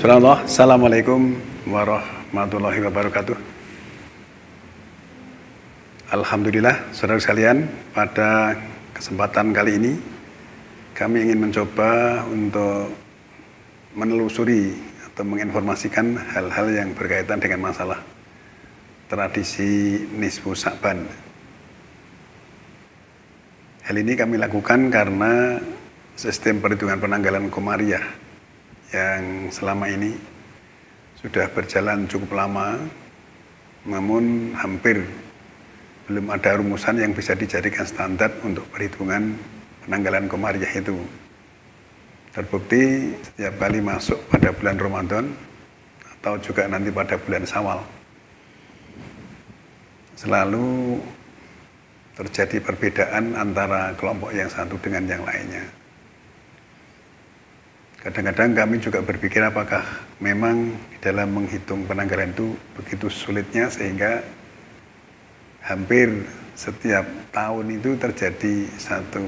Bismillah, Assalamualaikum warahmatullahi wabarakatuh. Alhamdulillah, saudara sekalian, pada kesempatan kali ini kami ingin mencoba untuk menelusuri atau menginformasikan hal-hal yang berkaitan dengan masalah tradisi Nisfu Sa'ban. Hal ini kami lakukan karena sistem perhitungan penanggalan Komariah yang selama ini sudah berjalan cukup lama, namun hampir belum ada rumusan yang bisa dijadikan standar untuk perhitungan penanggalan Komariah itu. Terbukti setiap kali masuk pada bulan Ramadan atau juga nanti pada bulan Syawal, selalu terjadi perbedaan antara kelompok yang satu dengan yang lainnya. Kadang-kadang kami juga berpikir apakah memang dalam menghitung penanggalan itu begitu sulitnya sehingga hampir setiap tahun itu terjadi satu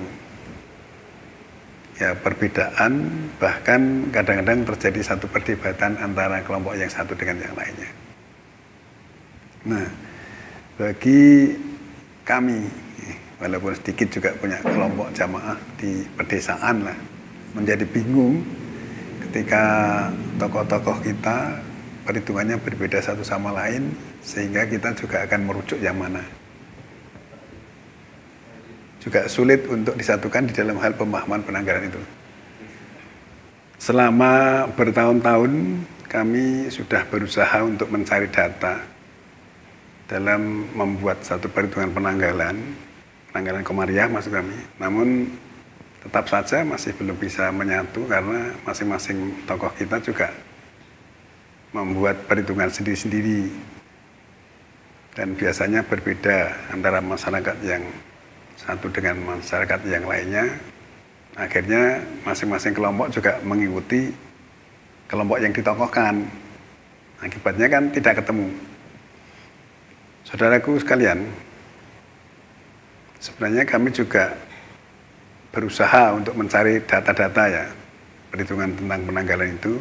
perbedaan, bahkan kadang-kadang terjadi satu perdebatan antara kelompok yang satu dengan yang lainnya. Nah, bagi kami, walaupun sedikit juga punya kelompok jamaah di pedesaan lah, menjadi bingung ketika tokoh-tokoh kita perhitungannya berbeda satu sama lain, sehingga kita juga akan merujuk yang mana. Juga sulit untuk disatukan di dalam hal pemahaman penanggalan itu. Selama bertahun-tahun kami sudah berusaha untuk mencari data dalam membuat satu perhitungan penanggalan Komariah maksud kami. Namun tetap saja masih belum bisa menyatu karena masing-masing tokoh kita juga membuat perhitungan sendiri-sendiri dan biasanya berbeda antara masyarakat yang satu dengan masyarakat yang lainnya. Akhirnya masing-masing kelompok juga mengikuti kelompok yang ditokohkan. Akibatnya kan tidak ketemu. Saudaraku sekalian, sebenarnya kami juga berusaha untuk mencari data-data ya, perhitungan tentang penanggalan itu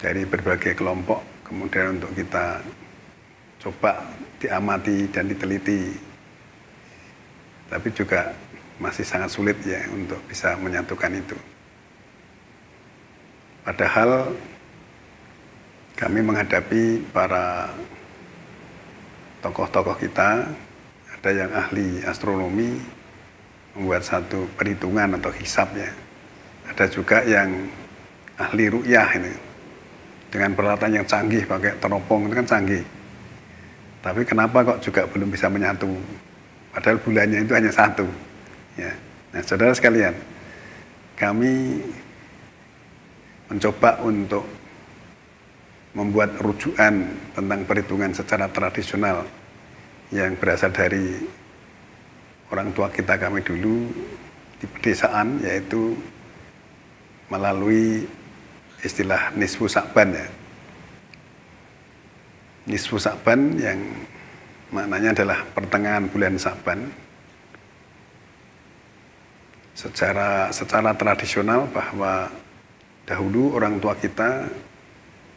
dari berbagai kelompok, kemudian untuk kita coba diamati dan diteliti. Tapi juga masih sangat sulit ya untuk bisa menyatukan itu. Padahal kami menghadapi para tokoh-tokoh kita, ada yang ahli astronomi, membuat satu perhitungan atau hisab ya. Ada juga yang ahli ru'yah ini, dengan peralatan yang canggih, pakai teropong itu kan canggih. Tapi kenapa kok juga belum bisa menyatu? Padahal bulannya itu hanya satu. Ya. Nah, saudara sekalian, kami mencoba untuk membuat rujukan tentang perhitungan secara tradisional yang berasal dari orang tua kita kami dulu di pedesaan, yaitu melalui istilah Nisfu Sa'ban ya. Nisfu Sa'ban yang maknanya adalah pertengahan bulan Sa'ban. Secara tradisional bahwa dahulu orang tua kita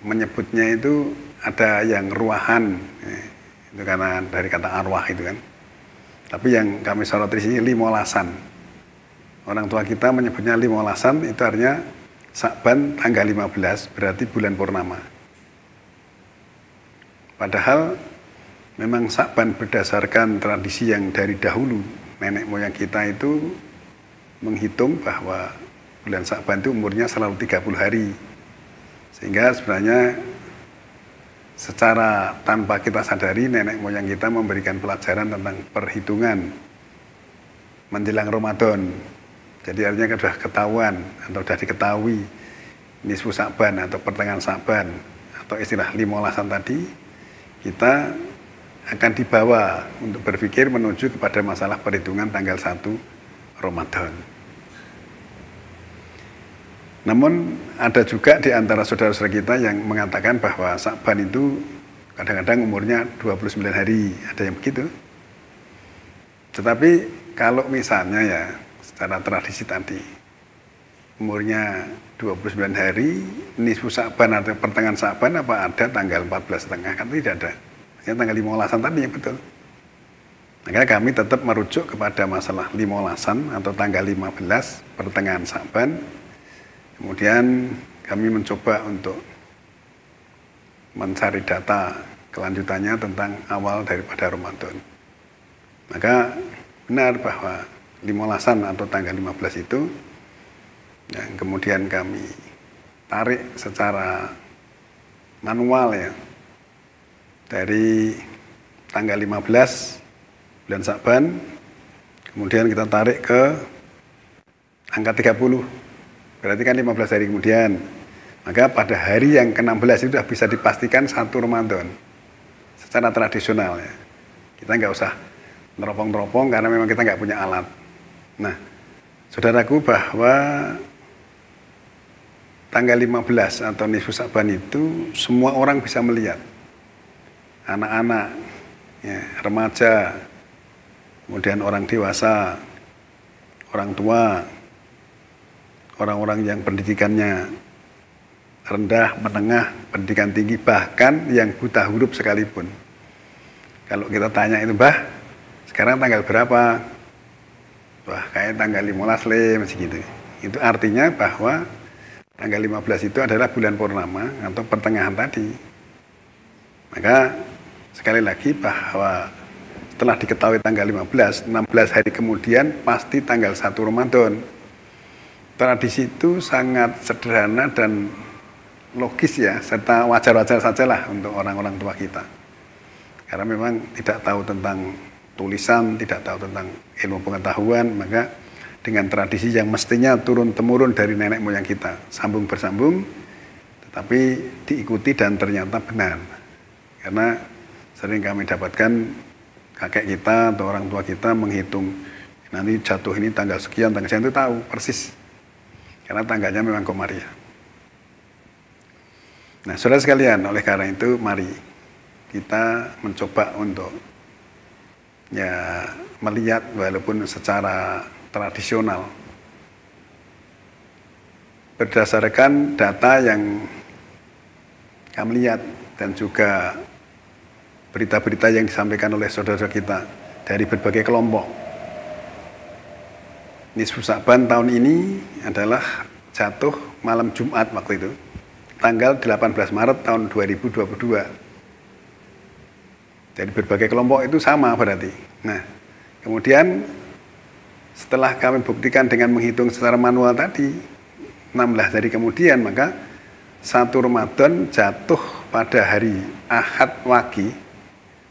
menyebutnya itu ada yang ruahan, itu karena dari kata arwah itu kan. Tapi yang kami soroti di sini limolasan. Orang tua kita menyebutnya limolasan, itu artinya Sa'ban tanggal 15 berarti bulan purnama. Padahal memang Sa'ban berdasarkan tradisi yang dari dahulu, nenek moyang kita itu menghitung bahwa bulan Sa'ban itu umurnya selalu 30 hari. Sehingga sebenarnya secara tanpa kita sadari nenek moyang kita memberikan pelajaran tentang perhitungan menjelang Ramadan. Jadi artinya sudah ketahuan atau sudah diketahui Nisfu Sa'ban atau pertengahan Sa'ban atau istilah limolasan tadi, kita akan dibawa untuk berpikir menuju kepada masalah perhitungan tanggal 1 Ramadan. Namun ada juga di antara saudara-saudara kita yang mengatakan bahwa Sa'ban itu kadang-kadang umurnya 29 hari, ada yang begitu. Tetapi kalau misalnya ya secara tradisi tadi, umurnya 29 hari, nisfu Sa'ban atau pertengahan Sa'ban apa ada tanggal 14,5? Kan tidak ada. Maksudnya tanggal 15-an tadi yang betul. Maka kami tetap merujuk kepada masalah 15-an atau tanggal 15 pertengahan Sa'ban. Kemudian kami mencoba untuk mencari data kelanjutannya tentang awal daripada Ramadan. Maka benar bahwa 15-an atau tanggal 15 itu yang kemudian kami tarik secara manual ya dari tanggal 15 bulan Sa'ban, kemudian kita tarik ke angka 30, berarti kan 15 hari kemudian. Maka pada hari yang ke-16 itu sudah bisa dipastikan 1 Ramadan secara tradisional ya. Kita nggak usah neropong-neropong karena memang kita nggak punya alat. Nah, saudaraku, bahwa tanggal 15 atau nisfu Sa'ban itu semua orang bisa melihat. Anak-anak, ya, remaja, kemudian orang dewasa, orang tua, orang-orang yang pendidikannya rendah, menengah, pendidikan tinggi, bahkan yang buta huruf sekalipun. Kalau kita tanya itu, Mbah, sekarang tanggal berapa? Wah, kayak tanggal 15 le, masih gitu. Itu artinya bahwa tanggal 15 itu adalah bulan purnama atau pertengahan tadi. Maka sekali lagi bahwa setelah diketahui tanggal 15, 16 hari kemudian pasti tanggal 1 Ramadan. Tradisi itu sangat sederhana dan logis ya, serta wajar-wajar sajalah untuk orang-orang tua kita. Karena memang tidak tahu tentang tulisan, tidak tahu tentang ilmu pengetahuan, maka dengan tradisi yang mestinya turun-temurun dari nenek moyang kita, sambung bersambung, tetapi diikuti dan ternyata benar. Karena sering kami dapatkan kakek kita atau orang tua kita menghitung nanti jatuh ini tanggal sekian, tanggal sekian, itu tahu persis. Karena tanggalnya memang Komariah. Nah, saudara sekalian, oleh karena itu mari kita mencoba untuk ya melihat walaupun secara tradisional berdasarkan data yang kami lihat dan juga berita-berita yang disampaikan oleh saudara kita dari berbagai kelompok. Nisfu Sa'ban tahun ini adalah jatuh malam Jumat waktu itu, tanggal 18 Maret tahun 2022. Dari berbagai kelompok itu sama berarti. Nah, kemudian setelah kami buktikan dengan menghitung secara manual tadi, 16 hari kemudian, maka 1 Ramadan jatuh pada hari Ahad Wage,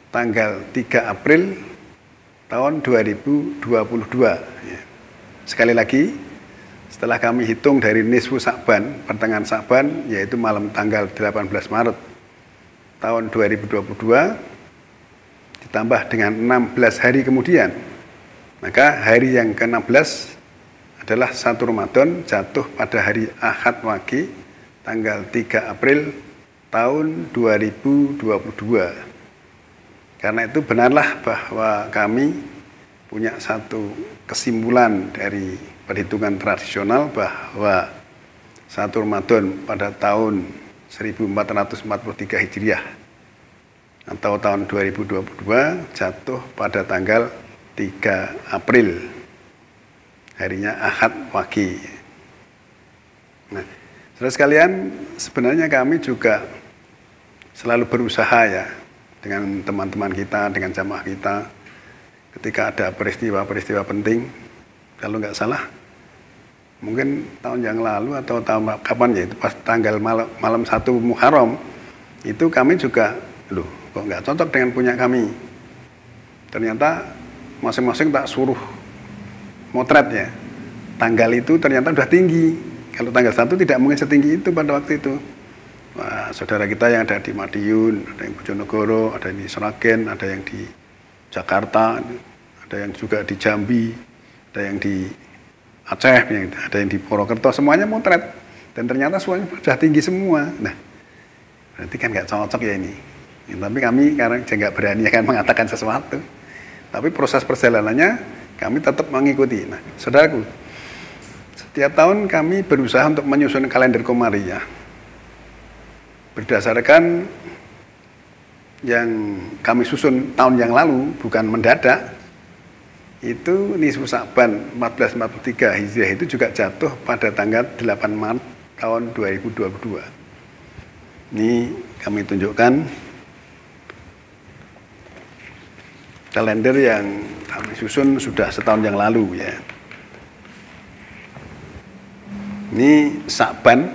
tanggal 3 April tahun 2022. Ya. Sekali lagi, setelah kami hitung dari nisfu Sa'ban, pertengahan Sa'ban, yaitu malam tanggal 18 Maret tahun 2022, ditambah dengan 16 hari kemudian, maka hari yang ke-16 adalah 1 Ramadan jatuh pada hari Ahad Wage tanggal 3 April tahun 2022. Karena itu benarlah bahwa kami punya satu kesimpulan dari perhitungan tradisional bahwa 1 Ramadan pada tahun 1443 Hijriah atau tahun 2022 jatuh pada tanggal 3 April, harinya Ahad Wage. Nah, saudara sekalian, sebenarnya kami juga selalu berusaha ya dengan teman-teman kita, dengan jamaah kita, ketika ada peristiwa-peristiwa penting, kalau nggak salah, mungkin tahun yang lalu atau tahun kapan ya, itu pas tanggal malam 1 Muharram, itu kami juga, loh kok nggak cocok dengan punya kami. Ternyata masing-masing tak suruh motret ya. Tanggal itu ternyata udah tinggi. Kalau tanggal 1 tidak mungkin setinggi itu pada waktu itu. Wah, saudara kita yang ada di Madiun, ada yang Bojonegoro, ada yang di Sragen, ada yang di Jakarta, ada yang juga di Jambi, ada yang di Aceh, ada yang di Purwokerto, semuanya motret. Dan ternyata semuanya sudah tinggi semua. Nah, berarti kan nggak cocok ya ini. Ya, tapi kami karena nggak berani akan mengatakan sesuatu. Tapi proses perjalanannya kami tetap mengikuti. Nah, saudaraku, Setiap tahun kami berusaha untuk menyusun kalender Komariah berdasarkan yang kami susun tahun yang lalu, bukan mendadak. Itu nisfu Sa'ban 1443 Hijriah itu juga jatuh pada tanggal 8 Maret tahun 2022. Ini kami tunjukkan kalender yang kami susun sudah setahun yang lalu ya. Ini Sa'ban,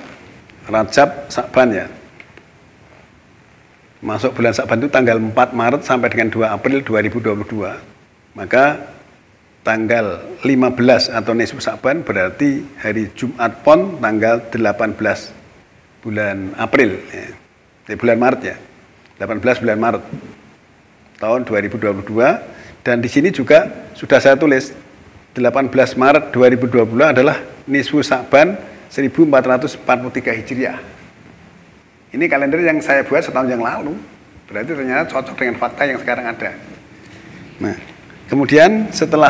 Rajab, Sa'ban ya. Masuk bulan Sa'ban itu tanggal 4 Maret sampai dengan 2 April 2022. Maka tanggal 15 atau nisfu Sa'ban berarti hari Jumat Pon tanggal 18 bulan April ya. Bulan Maret ya. 18 bulan Maret tahun 2022, dan di sini juga sudah saya tulis 18 Maret 2022 adalah nisfu Sa'ban 1443 Hijriah. Ini kalender yang saya buat setahun yang lalu. Berarti ternyata cocok dengan fakta yang sekarang ada. Nah, kemudian setelah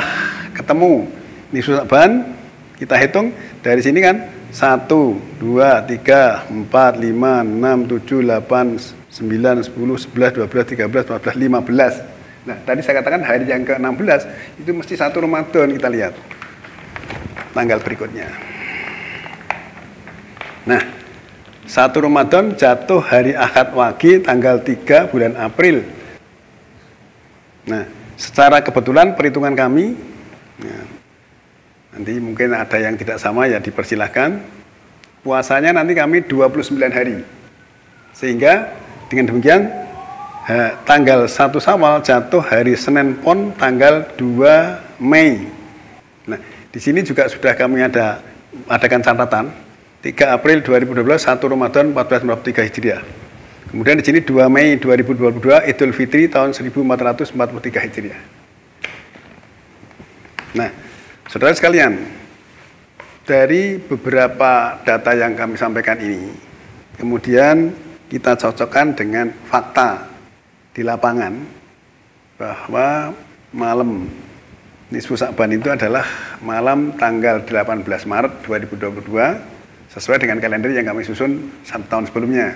ketemu nisfu Sa'ban, kita hitung dari sini kan 1, 2, 3, 4, 5, 6, 7, 8, 9, 10, 11, 12, 13, 14, 15. Nah, tadi saya katakan hari yang ke-16 itu mesti 1 Ramadan. Kita lihat tanggal berikutnya. Nah, 1 Ramadan jatuh hari Ahad Wage tanggal 3 bulan April. Nah, secara kebetulan perhitungan kami, ya, nanti mungkin ada yang tidak sama ya dipersilahkan. Puasanya nanti kami 29 hari. Sehingga dengan demikian tanggal 1 Syawal jatuh hari Senin Pon tanggal 2 Mei. Nah, di sini juga sudah kami adakan catatan 3 April 2012, 1 Ramadan 1443 Hijriah. Kemudian di sini 2 Mei 2022 Idul Fitri tahun 1443 Hijriah. Nah, saudara sekalian, dari beberapa data yang kami sampaikan ini, kemudian kita cocokkan dengan fakta di lapangan bahwa malam nisfu Sa'ban itu adalah malam tanggal 18 Maret 2022 sesuai dengan kalender yang kami susun 1 tahun sebelumnya.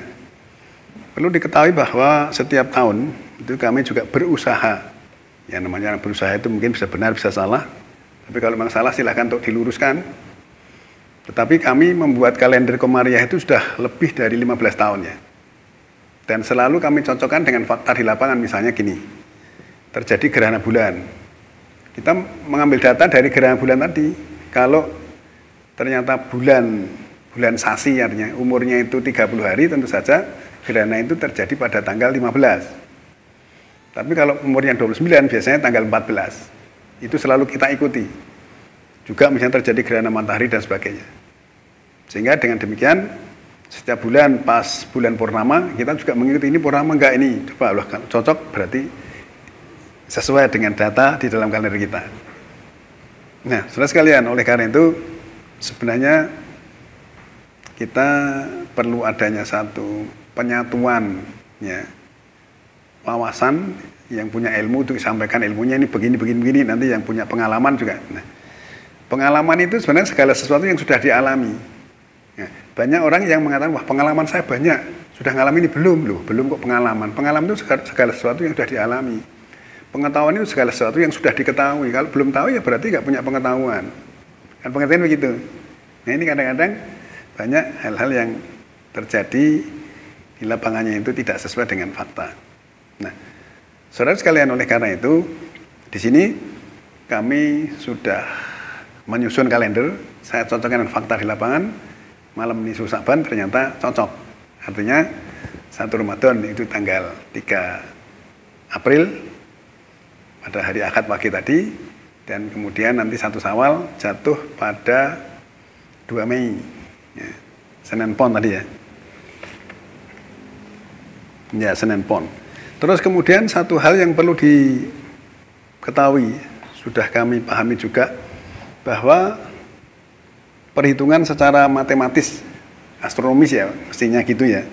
Perlu diketahui bahwa setiap tahun itu kami juga berusaha. Ya, namanya berusaha itu mungkin bisa benar bisa salah. Tapi kalau memang salah silahkan untuk diluruskan. Tetapi kami membuat kalender Komariah itu sudah lebih dari 15 tahun ya. Dan selalu kami cocokkan dengan fakta di lapangan. Misalnya gini, terjadi gerhana bulan. Kita mengambil data dari gerhana bulan tadi. Kalau ternyata bulan Sasi artinya umurnya itu 30 hari, tentu saja gerhana itu terjadi pada tanggal 15. Tapi kalau umurnya 29 biasanya tanggal 14. Itu selalu kita ikuti. Juga misalnya terjadi gerhana matahari dan sebagainya. Sehingga dengan demikian setiap bulan pas bulan purnama kita juga mengikuti ini purnama enggak ini. Coba Allah cocok berarti sesuai dengan data di dalam kalender kita. Nah, saudara sekalian, oleh karena itu sebenarnya kita perlu adanya satu penyatuan ya, wawasan yang punya ilmu untuk disampaikan ilmunya ini begini, nanti yang punya pengalaman juga. Nah, pengalaman itu sebenarnya segala sesuatu yang sudah dialami. Ya, banyak orang yang mengatakan, wah pengalaman saya banyak, sudah ngalami ini belum kok pengalaman. Pengalaman itu segala sesuatu yang sudah dialami. Pengetahuan itu segala sesuatu yang sudah diketahui. Kalau belum tahu ya berarti nggak punya pengetahuan. Kan pengertian begitu. Nah, ini kadang-kadang banyak hal-hal yang terjadi di lapangannya itu tidak sesuai dengan fakta. Nah, saudara sekalian, oleh karena itu di sini kami sudah menyusun kalender. Saya cocokkan dengan fakta di lapangan. Malam nisfu Sa'ban ternyata cocok. Artinya 1 Ramadan itu tanggal 3 April pada hari Ahad Wage tadi, dan kemudian nanti 1 Syawal jatuh pada 2 Mei. Ya, Senin Pon tadi ya. Ya, Senin Pon. Terus kemudian satu hal yang perlu diketahui, sudah kami pahami juga, bahwa perhitungan secara matematis, astronomis ya, mestinya gitu ya.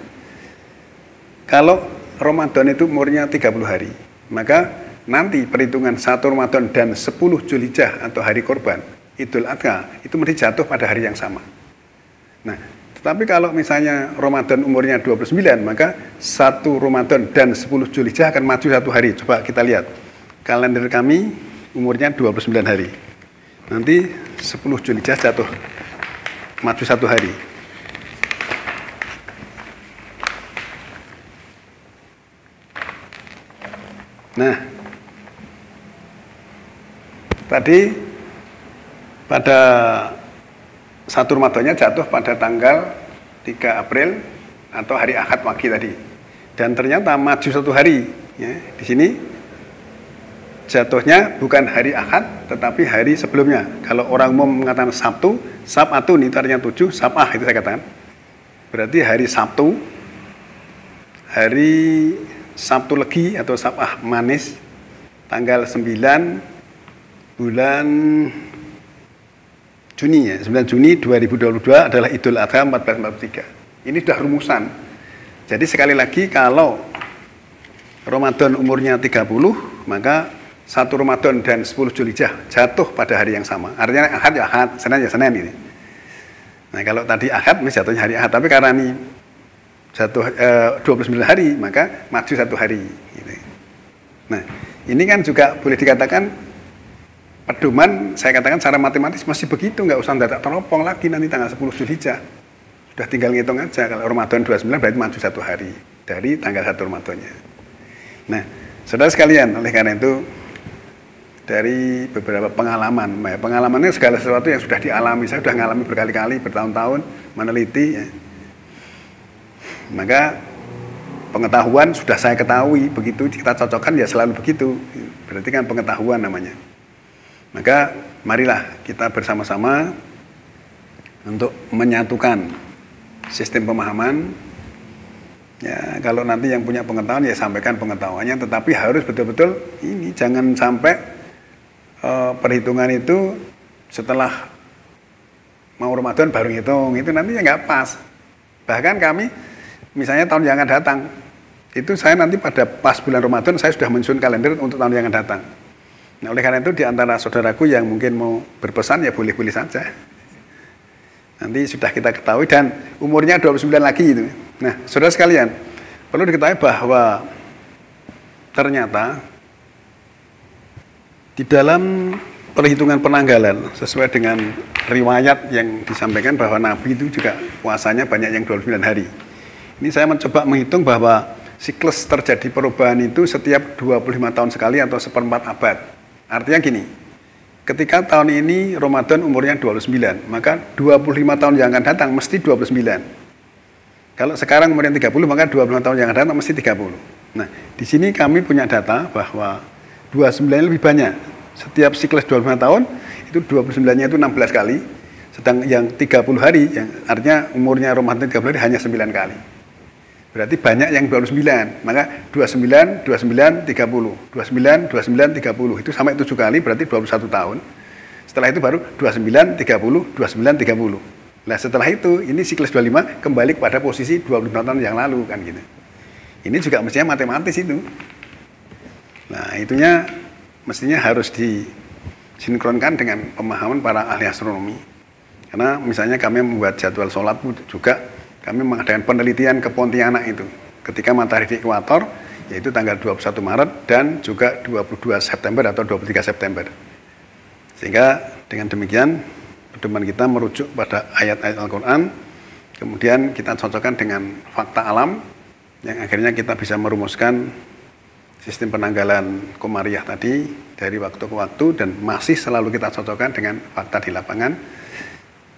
Kalau Ramadan itu umurnya 30 hari, maka nanti perhitungan 1 Ramadan dan 10 Zulhijjah atau hari korban, Idul Adha itu mesti jatuh pada hari yang sama. Nah, tetapi kalau misalnya Ramadan umurnya 29, maka 1 Ramadan dan 10 Zulhijjah akan maju 1 hari. Coba kita lihat. Kalender kami umurnya 29 hari. Nanti 10 Zulhijjah jatuh maju 1 hari. Nah, tadi pada 1 Ramadannya jatuh pada tanggal 3 April atau hari Ahad pagi tadi. Dan ternyata maju 1 hari. Ya, di sini jatuhnya bukan hari Ahad, tetapi hari sebelumnya. Kalau orang umum mengatakan Sabtu, Sab'atun itu artinya 7, Sab'ah itu saya katakan. Berarti hari Sabtu, hari Sabtu Legi atau Sab'ah Manis, tanggal 9 bulan Juni ya, 9 Juni 2022 adalah Idul Adha 1443. Ini sudah rumusan. Jadi sekali lagi kalau Ramadan umurnya 30, maka 1 Ramadan dan 10 Zulhijjah jatuh pada hari yang sama. Artinya Ahad ya Ahad, Senin ya Senin ini. Nah kalau tadi Ahad, jatuhnya hari Ahad. Tapi karena ini jatuh 29 hari, maka maju 1 hari. Gitu. Nah ini kan juga boleh dikatakan pedoman, saya katakan secara matematis masih begitu, nggak usah dadak teropong lagi nanti tanggal 10 Zulhijjah. Sudah tinggal ngitung aja, kalau Ramadan 29 berarti maju 1 hari dari tanggal 1 Ramadannya. Nah, saudara sekalian, oleh karena itu dari beberapa pengalaman, pengalamannya segala sesuatu yang sudah dialami, saya sudah mengalami berkali-kali, bertahun-tahun meneliti, ya. Maka pengetahuan sudah saya ketahui, begitu kita cocokkan ya selalu begitu, berarti kan pengetahuan namanya. Maka marilah kita bersama-sama untuk menyatukan sistem pemahaman. Ya, kalau nanti yang punya pengetahuan ya sampaikan pengetahuannya, tetapi harus betul-betul ini jangan sampai perhitungan itu setelah mau Ramadan baru ngitung, itu nanti ya nggak pas. Bahkan kami misalnya tahun yang akan datang, itu saya nanti pada pas bulan Ramadan saya sudah menyusun kalender untuk tahun yang akan datang. Nah, oleh karena itu di antara saudaraku yang mungkin mau berpesan ya boleh-boleh saja. Nanti sudah kita ketahui dan umurnya 29 lagi itu. Nah, saudara sekalian, perlu diketahui bahwa ternyata di dalam perhitungan penanggalan sesuai dengan riwayat yang disampaikan bahwa Nabi itu juga puasanya banyak yang 29 hari. Ini saya mencoba menghitung bahwa siklus terjadi perubahan itu setiap 25 tahun sekali atau seperempat abad. Artinya gini, ketika tahun ini Ramadan umurnya 29, maka 25 tahun yang akan datang mesti 29. Kalau sekarang umurnya 30, maka 25 tahun yang akan datang mesti 30. Nah, di sini kami punya data bahwa 29 lebih banyak. Setiap siklus 25 tahun, itu 29-nya itu 16 kali. Sedang yang 30 hari, yang artinya umurnya Ramadan 30 hari hanya 9 kali. Berarti banyak yang 29, maka 29, 29, 30, 29, 29, 30, itu sampai 7 kali berarti 21 tahun. Setelah itu baru 29, 30, 29, 30. Nah setelah itu, ini siklus 25 kembali kepada posisi 25 tahun yang lalu kan gitu. Ini juga mestinya matematis itu. Nah itunya mestinya harus disinkronkan dengan pemahaman para ahli astronomi. Karena misalnya kami membuat jadwal sholat juga, kami mengadakan penelitian ke Pontianak itu ketika matahari di ekuator, yaitu tanggal 21 Maret dan juga 22 September atau 23 September. Sehingga dengan demikian pedoman kita merujuk pada ayat-ayat Al-Quran, kemudian kita cocokkan dengan fakta alam yang akhirnya kita bisa merumuskan sistem penanggalan Komariah tadi dari waktu ke waktu dan masih selalu kita cocokkan dengan fakta di lapangan.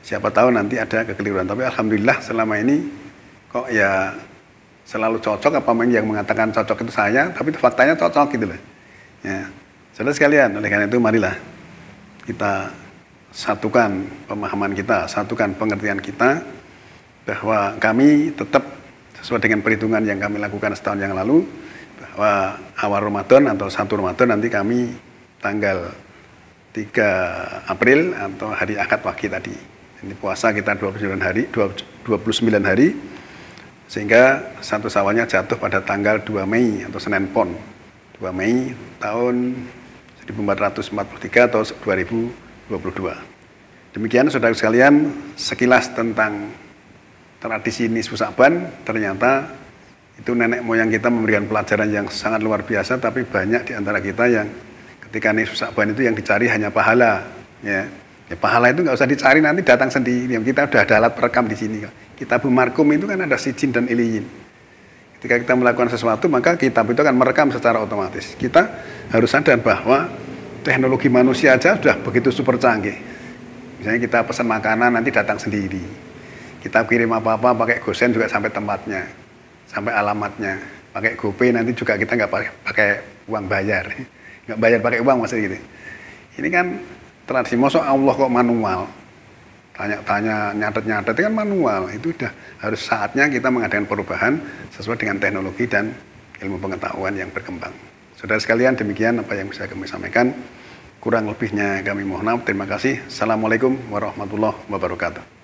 Siapa tahu nanti ada kekeliruan, tapi alhamdulillah selama ini kok ya selalu cocok, apa yang mengatakan cocok itu saya, tapi itu faktanya cocok gitu loh. Ya, saudara sekalian, oleh karena itu marilah kita satukan pemahaman kita, satukan pengertian kita bahwa kami tetap sesuai dengan perhitungan yang kami lakukan setahun yang lalu, bahwa awal Ramadan atau 1 Ramadan nanti kami tanggal 3 April atau hari Ahad pagi tadi. Ini puasa kita 29 hari, sehingga 1 Syawalnya jatuh pada tanggal 2 Mei atau Senin Pon. 2 Mei tahun 1443 atau 2022. Demikian saudara sekalian, sekilas tentang tradisi nisfu Sa'ban. Ternyata itu nenek moyang kita memberikan pelajaran yang sangat luar biasa, tapi banyak di antara kita yang ketika nisfu Sa'ban itu yang dicari hanya pahala. Ya, pahala itu nggak usah dicari, nanti datang sendiri. Kita udah ada alat perekam di sini. Kitab Markum itu kan ada sijin dan iliyin. Ketika kita melakukan sesuatu, maka kitab itu akan merekam secara otomatis. Kita harus sadar bahwa teknologi manusia aja sudah begitu super canggih. Misalnya kita pesan makanan, nanti datang sendiri. Kita kirim apa-apa pakai gosen juga sampai tempatnya, sampai alamatnya. Pakai GoPay nanti juga kita nggak pakai uang bayar. Nggak bayar pakai uang maksudnya gitu. Ini kan tradisi, masa Allah kok manual? Tanya-tanya, nyatet-nyatet itu kan manual. Itu udah harus saatnya kita mengadakan perubahan sesuai dengan teknologi dan ilmu pengetahuan yang berkembang. Saudara sekalian, demikian apa yang bisa kami sampaikan. Kurang lebihnya kami mohon maaf. Terima kasih. Assalamualaikum warahmatullahi wabarakatuh.